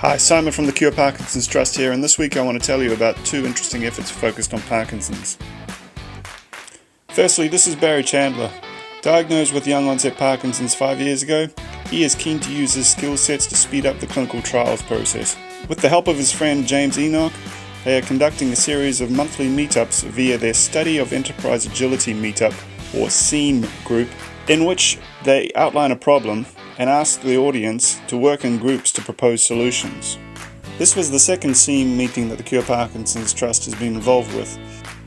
Hi, Simon from the Cure Parkinson's Trust here, and this week I want to tell you about two interesting efforts focused on Parkinson's. Firstly, this is Barry Chandler. Diagnosed with young onset Parkinson's 5 years ago, he is keen to use his skill sets to speed up the clinical trials process. With the help of his friend James Enoch, they are conducting a series of monthly meetups via their Study of Enterprise Agility Meetup, or SEAM group, in which they outline a problem and ask the audience to work in groups to propose solutions. This was the second SEAM meeting that the Cure Parkinson's Trust has been involved with.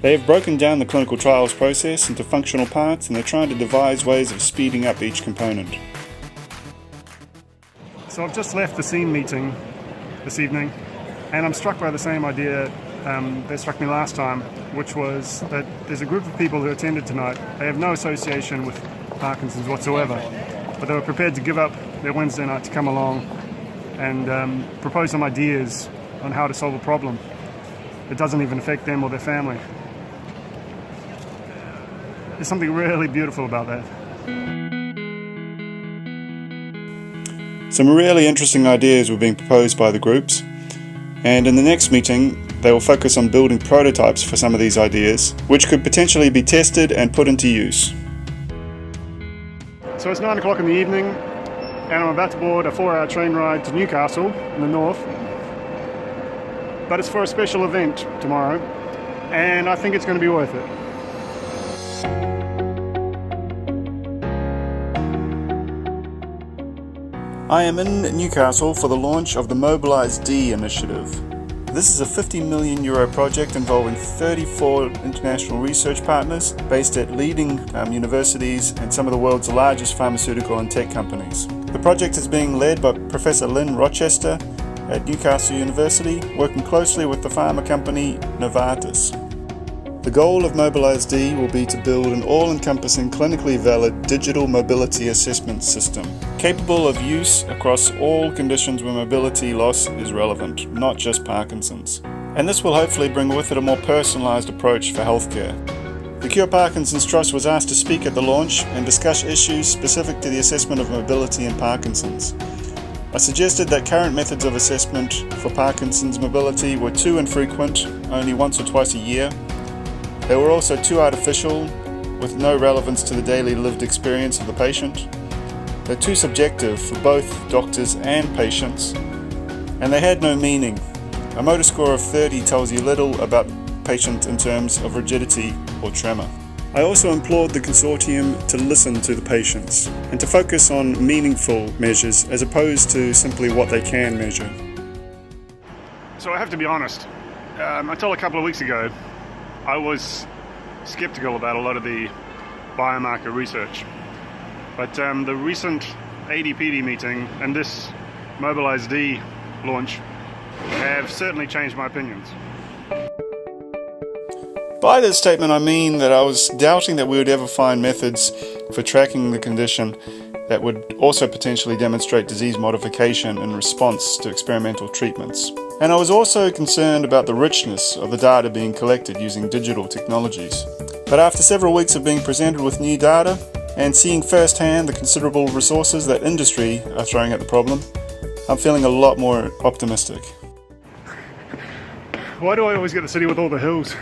They have broken down the clinical trials process into functional parts, and they're trying to devise ways of speeding up each component. So I've just left the SEAM meeting this evening, and I'm struck by the same idea that struck me last time, which was that there's a group of people who attended tonight. They have no association with Parkinson's whatsoever, but they were prepared to give up their Wednesday night to come along and propose some ideas on how to solve a problem that doesn't even affect them or their family. There's something really beautiful about that. Some really interesting ideas were being proposed by the groups, and in the next meeting they will focus on building prototypes for some of these ideas, which could potentially be tested and put into use. So it's 9 o'clock in the evening, and I'm about to board a 4-hour train ride to Newcastle in the north. But it's for a special event tomorrow, and I think it's going to be worth it. I am in Newcastle for the launch of the Mobilise-D initiative. This is a €50 million project involving 34 international research partners based at leading universities and some of the world's largest pharmaceutical and tech companies. The project is being led by Professor Lynn Rochester at Newcastle University, working closely with the pharma company Novartis. The goal of Mobilise-D will be to build an all-encompassing clinically valid digital mobility assessment system, capable of use across all conditions where mobility loss is relevant, not just Parkinson's. And this will hopefully bring with it a more personalised approach for healthcare. The Cure Parkinson's Trust was asked to speak at the launch and discuss issues specific to the assessment of mobility in Parkinson's. I suggested that current methods of assessment for Parkinson's mobility were too infrequent, only once or twice a year. They were also too artificial, with no relevance to the daily lived experience of the patient. They're too subjective for both doctors and patients, and they had no meaning. A motor score of 30 tells you little about the patient in terms of rigidity or tremor. I also implored the consortium to listen to the patients and to focus on meaningful measures as opposed to simply what they can measure. So I have to be honest, until a couple of weeks ago, I was skeptical about a lot of the biomarker research. But the recent ADPD meeting and this Mobilise-D launch have certainly changed my opinions. By this statement I mean that I was doubting that we would ever find methods for tracking the condition that would also potentially demonstrate disease modification in response to experimental treatments. And I was also concerned about the richness of the data being collected using digital technologies. But after several weeks of being presented with new data and seeing firsthand the considerable resources that industry are throwing at the problem, I'm feeling a lot more optimistic. Why do I always get the city with all the hills?